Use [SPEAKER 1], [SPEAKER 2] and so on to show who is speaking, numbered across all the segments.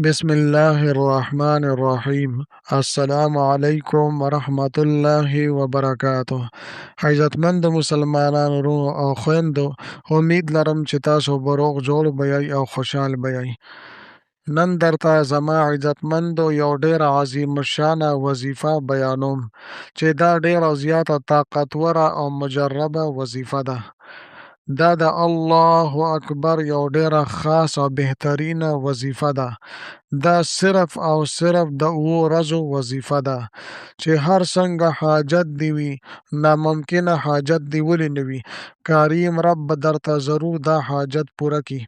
[SPEAKER 1] بسم الله الرحمن الرحیم. السلام علیکم ورحمت الله وبرکاته. عزتمند مسلمانانو ورو او خویندو، امید لرم چې تاسو به روغ جوړ بیئ او خوشحال بیئ. نن درته زما عزتمندو یو ډیره عظیم الشانه وظیفه بیانوم چې دا ډیره زیاته طاقتوره او مجربه وظیفه ده. دا د الله اکبر یو ډیره خاص او بهترینه وظیفه ده. دا صرف او صرف د 7 ورځو وظیفه ده چې هر څنګه حاجت دی وي، ناممکنه حاجت دی ولې نه وي، کریم رب به درته ضرور دا حاجت پوره کي.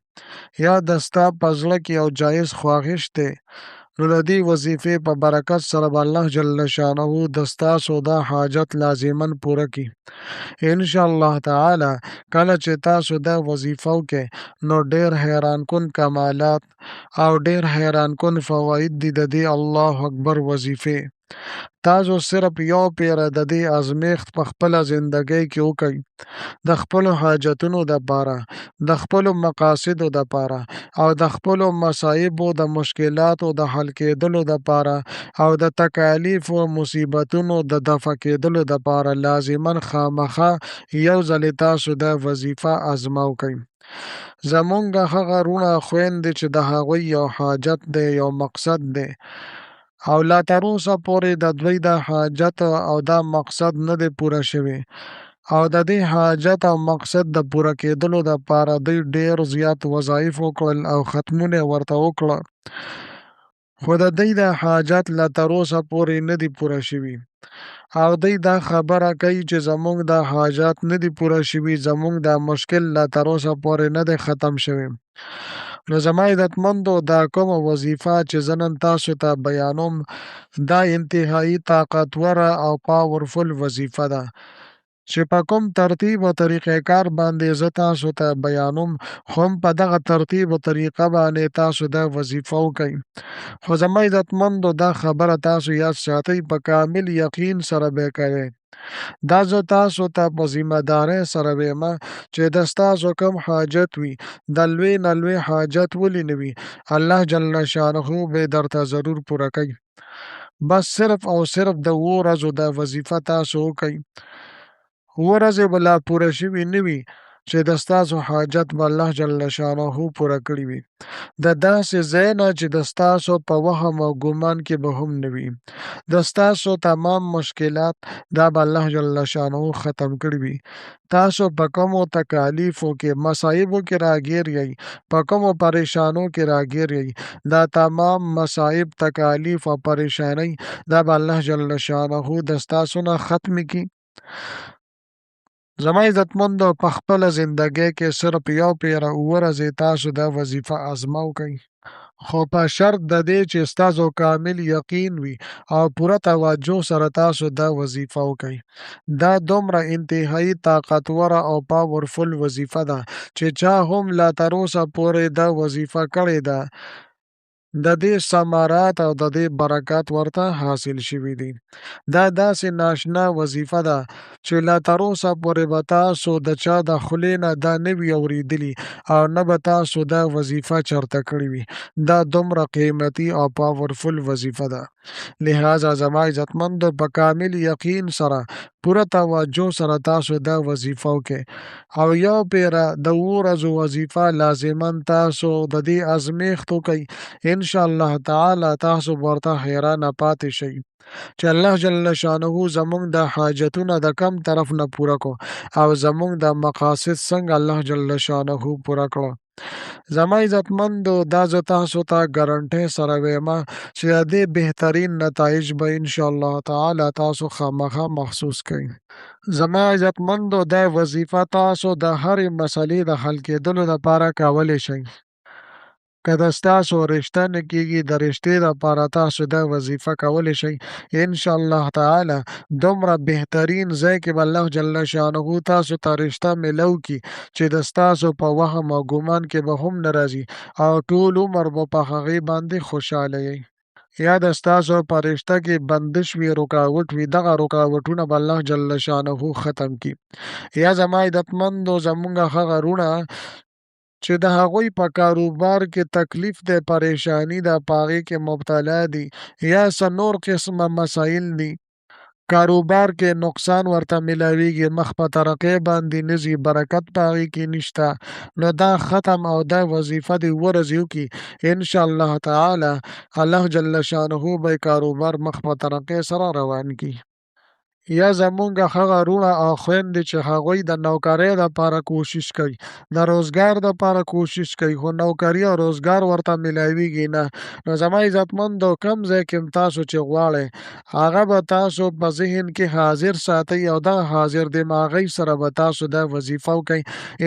[SPEAKER 1] یا د ستا په زړه کې یو جایز خواهش دی، نو د دې وظیفې په برکت سره به الله جل شانه د ستاسو دا حاجت لازما پوره کي. ان شاء الله تعالی کله چې تاسو دا وظیفه وکئ، نو ډیر حیران کن کمالات او ډیر حیران کن فواید دي د دې الله اکبر وظیفې. تاسو صرف یو پیره د دې ازمیښت په خپله زندګۍ کې وکئ، د خپلو حاجتونو دپاره، د خپلو مقاصدو دپاره او د خپلو مصایبو د مشکلاتو د حل کېدلو دپاره او د تکالیفو مصیبتونو د دفع کېدلو دپاره لازما خامخا یو ځلې تاسو دا وظیفه ازما وکئ. زمونږ هغه وروڼه خویندې چې د هغوی یو حاجت دی، یو مقصد دی، او لا تر اوسه پورې د دوی دا حاجت او دا مقصد نه دی پوره شوی، او د دې حاجت او مقصد د پوره کېدلو دپاره دوی ډیر زیات وظایف وکړل او ختمونه یې ورته وکړه، خو د دوی دا حاجت لا تر اوسه پورې نه دی پوره شوي، او دوی دا خبره کوي چې زمونږ دا حاجات نه دی پوره شوي، زمونږ دا مشکل لا تر اوسه پورې نه دی ختم شوی. نو زما عزتمندو، دا کومه وظیفه چې زه نن تاسو ته بیانوم، دا انتهایی طاقتوره او پاورفل وظیفه ده چې په کوم ترتیب او طریقې کار باندې زه تاسو ته بیانوم، خو هم په دغه ترتیب او طریقه باندې تاسو دا وظیفه وکئ. خو زما عزتمندو، دا خبره تاسو یاد ساتئ، په کامل یقین سره به یې کوئ. دا زه تاسو ته په ذمه دارۍ سره ویمه چې د ستاسو کوم حاجت وي، د لوی نه لوی حاجت ولې نه وي، الله جل شانه به یې درته ضرور پوره کوي. بس صرف او صرف د 7 ورځو دا وظیفه تاسو وکئ. 7 ورځې به لا پوره شوي نه وي چې د ستاسو حاجت به الله جل شانه پوره کړي وي، د داسې ځای نه چې د ستاسو په وهم او ګمان کې به هم نه وي. د ستاسو تمام مشکلات دا به الله جل شانه ختم کړي وي. تاسو په کومو تکالیفو کې، مصایبو کې راګیر یئ، په کومو پریشانو کې راګیر یئ، دا تمام مصایب، تکالیف او پریشانۍ دا به الله جل شانه د ستاسو نه ختم کړي. زما عزتمندو، په خپله زندګۍ کې صرف یو پیره 7 ورځې تاسو دا وظیفه ازما وکئ، خو په شرط د دې چې ستاسو کامل یقین وي او پوره توجه سره تاسو دا وظیفه وکئ. دا دومره انتهایی طاقتوره او پاورفل وظیفه ده چې چا هم لا تر اوسه پورې دا وظیفه کړې ده، د دې ثمرات او د دې برکات ورته حاصل شوي دي. دا داسې ناشنا وظیفه ده چې لا تر اوسه پورې به تاسو د چا د خولې نه دا نه وي اورېدلي او نه به تاسو دا وظیفه چرته کړې وي. دا دومره قیمتي او پاورفل وظیفه ده. لہذا زما عزتمندو، په کامل یقین سره، پوره توجه سره تاسو دا وظیفه وکئ، او یو پیره د 7 ورځو وظیفه لازما تاسو د دې ازمیښت وکئ. ان شاء الله تعالی تاسو به ورته حیرانه پاتې شئ چې الله جل شانه زمونږ د حاجتونه د کم طرف نه پوره کو او زمونږ د مقاصد څنګه الله جل شانه پوره کړه. زما عزتمندو، دا زه تاسو ته ګارنټۍ سره ویمه چې د دې بهترین نتایج به ان شاء الله تعالی تاسو خامخا محسوس کړئ. زما عزتمندو، دا وظیفه تاسو د هرې مسلې د حل کېدلو لپاره کولی شئ. که د ستاسو رشته نه کېږي، د رشتې دپاره تاسو دا وظیفه کولی شئ. ان شاء الله تعالی دومره بهترین ځای کې به الله جل شانه تاسو ته رشته میلو کي چې د ستاسو په وهم او ګمان کې به هم نه راځي، او ټول عمر به په هغې باندې خوشحاله یئ. یا د ستاسو په رشته کې بندش وي، رکاوټ وي، دغه رکاوټونه به الله جل شانه ختم کي. یا زما عزتمندو، زمونږ هغه وروڼه چې د هغوی په کاروبار کې تکلیف دی، پریشاني ده، په هغې کې مبتلا دي یا څه نور قسمه مسایل دي، کاروبار کې نقصان ورته ملاویږي، مخ په ترقۍ باندې نه ځي، برکت په هغې کې نشته، نو دا ختم او دا وظیفه دې اووه ورځې وکړي، انشاءالله تعالی الله جل شانه به یې کاروبار مخ په ترقۍ سره روان کړي. یا زمونږ هغه وروڼه او خویندې چې هغوی د نوکرۍ دپاره کوشش کوي، د روزګار دپاره کوشش کوي خو نوکري او روزګار ورته ملاویږي نه، نو زما عزتمندو کم ځای کې هم تاسو چې غواړئ هغه به تاسو په ذهن کې حاضر ساتئ او دغه حاضر دماغۍ سره به تاسو دا وظیفه وکئ،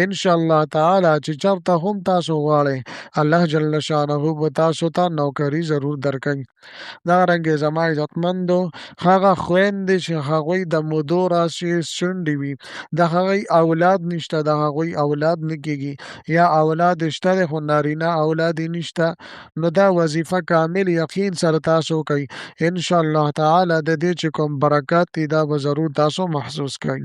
[SPEAKER 1] انشاءالله تعالی چې چېرته هم تاسو غواړئ الله جل شانه به تاسو ته نوکري ضرور درکوي. دغرنګې زما عزتمندو هغه خویندې چې هغوی د مودو راسې شونډې وي، د هغوی اولاد نشته، د هغوی اولاد نه کېږي یا اولاد یې شته دی خو نارینه اولاد یې نشته، نو دا وظیفه کامل یقین سره تاسو وکئ، انشاءالله تعالی د دې چې کوم برکات دي دا به ضرور تاسو محسوس کئ.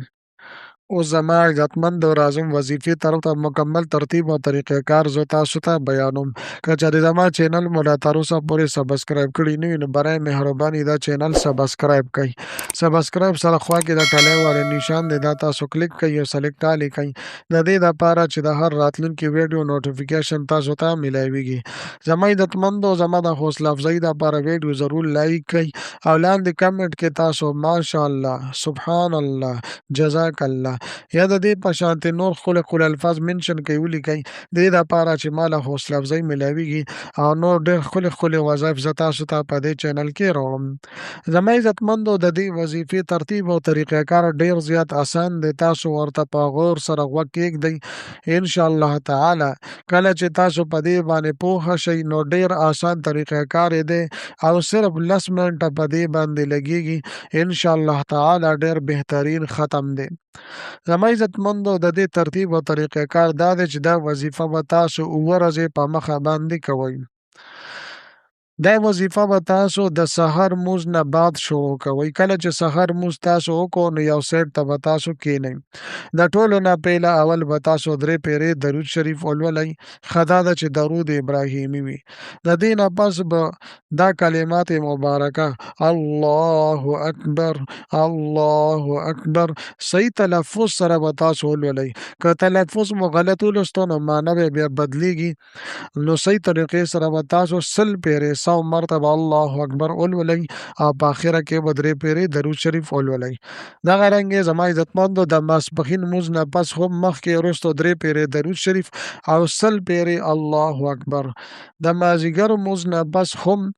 [SPEAKER 1] اوس زما عزتمندو راځم وظیفې طرف ته مکمل ترتیب او طریقه کار زه تاسو ته بیانوم. که چېرې زما چینل مو لا تر اوسه پورې سبسکرایب کړي نه وي نو برای مهرباني دا چینل سبسکرایب کړئ. سبسکرایب سره خوا کې د ټلۍ والی نشان دی دا تاسو کلیک کړئ او سلیکټ آل یې کړئ د دې دپاره چې د هر راتلونکي ویډیو نوټیفیکیشن تاسو ته میلاویږي. زما عزتمندو زما د حوصله افزایي دپاره ویډیو ضرور لایک کړئ او لاندې کمنټ کې تاسو ماشاءالله، سبحان الله، جزاک الله یا د دې په شانتې نور ښکلي ښکلي الفاظ منشن کړئ ولیکئ د دې دپاره چې ما له حوصله افزایي میلاویږي او نور ډېر ښکلي ښکلي وظایف زه تاسو ته په دې چینل کې راوړم. زما عزتمندو د دې وظیفې ترتیب او طریقه کار ډېر زیات اسان دی، تاسو ورته په غور سره غوږ کښېږدئ انشاءالله تعالی کله چې تاسو په دې باندې پوهه شئ نو ډېر اسان طریقه کار یې دی او صرف 10 منټه په دې باندې لګیږي انشاءالله تعالی ډېر بهترین ختم دی. زما عزتمندو د دې ترتیب او طریقه کار دا دی چې دا وظیفه به تاسو اووه ورځې په مخه باندې کوئ. دا وظیفه به تاسو د سحر لمونځ نه بعد شروع کوئ. کله چې سحر لمونځ تاسو وکړو نو یو سایډ ته به تاسو کښېنئ. د ټولو نه پهله اول به تاسو 3 پیرې درود شریف ولولئ. ښه دا ده چې درود ابراهیمي وي. د دې نه پس به دا کلمات مبارکه الله اکبر، الله اکبر صحیح تلفظ سره به تاسو ولولئ. که تلفظ مو غلط ولوستو نو معنی به بیا بدلیږي، نو صحیح طریقې سره به تاسو 100 پیرې 100 مرتبه الله اکبر ولولئ او په آخره کې به 3 پیرې درود شریف ولولئ. دغه رنګې زما عزتمندو د ماسپښین لمونځ نه پس هم مخکې وروستو 3 پیرې درود شریف او 100 پیرې الله اکبر. د مازدیګر لمونځ نه پس هم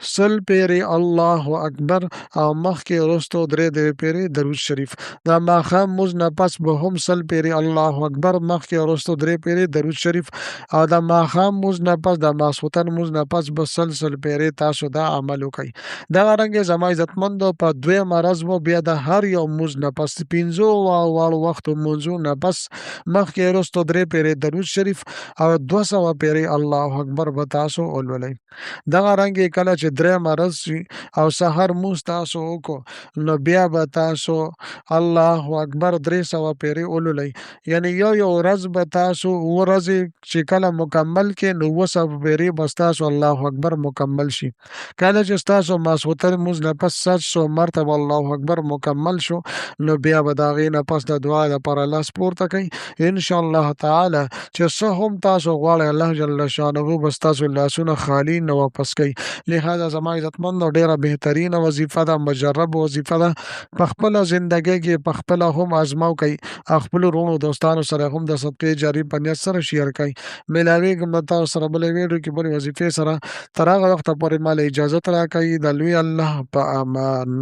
[SPEAKER 1] 100 پیرې الله اکبر او مخکې وروستو 3 پیرې درود شریف. د ماښام لمونځ نه پس به هم 100 پیرې الله اکبر مخکې وروستو 3 پیرې درود شریف او د ماښام لمونځ نه پس د ماسخوتن لمونځ نه پس به 100 پیرې تاسو دا عمل وکئ. دغه رنګې زما عزتمندو په دویمه ورځ مو بیا د هر یو لمونځ نه پس 15 واړو وختو لمونځو نه پس مخکې وروستو 3 پیرې درود شریف او 200 پیرې الله اکبر به تاسو ولولئ. دغه رنګې کله چې درېیمه ورځ شي او سحر لمونځ تاسو وکړو نو بیا به تاسو الله اکبر 300 پیرې ولولئ. یعنې یو ورځ به تاسو اووه ورځې چې کله مکمل کړې نو 200 پیرې به ستاسو الله اکبر مکمل شي. کله چې ستاسو ماسخوتن لمونځ نه پس 100 مرتبه الله اکبر مکمل شو نو بیا به د هغې نه پس د دعا دپاره لاس پورته کئ انشاءالله تعالی چې څه هم تاسو غواړئ الله جل شانه به ستاسو لاسونه خالي نه واپس کوي. لہذا زما عزتمندو ډېره بهترینه وظیفه ده، مجرب وظیفه ده، په خپله زندګۍ کې په خپله هم ازمو کوئ او خپلو وروڼو دوستانو سره هم د صدقې جاري په نیت سره شیر کئ. میلاویږم له تاسو سره بلې ویډیو کې بلې وظیفې سره، تر هغه وخته پورې ما له اجازت راکئ. د لوی الله په امان.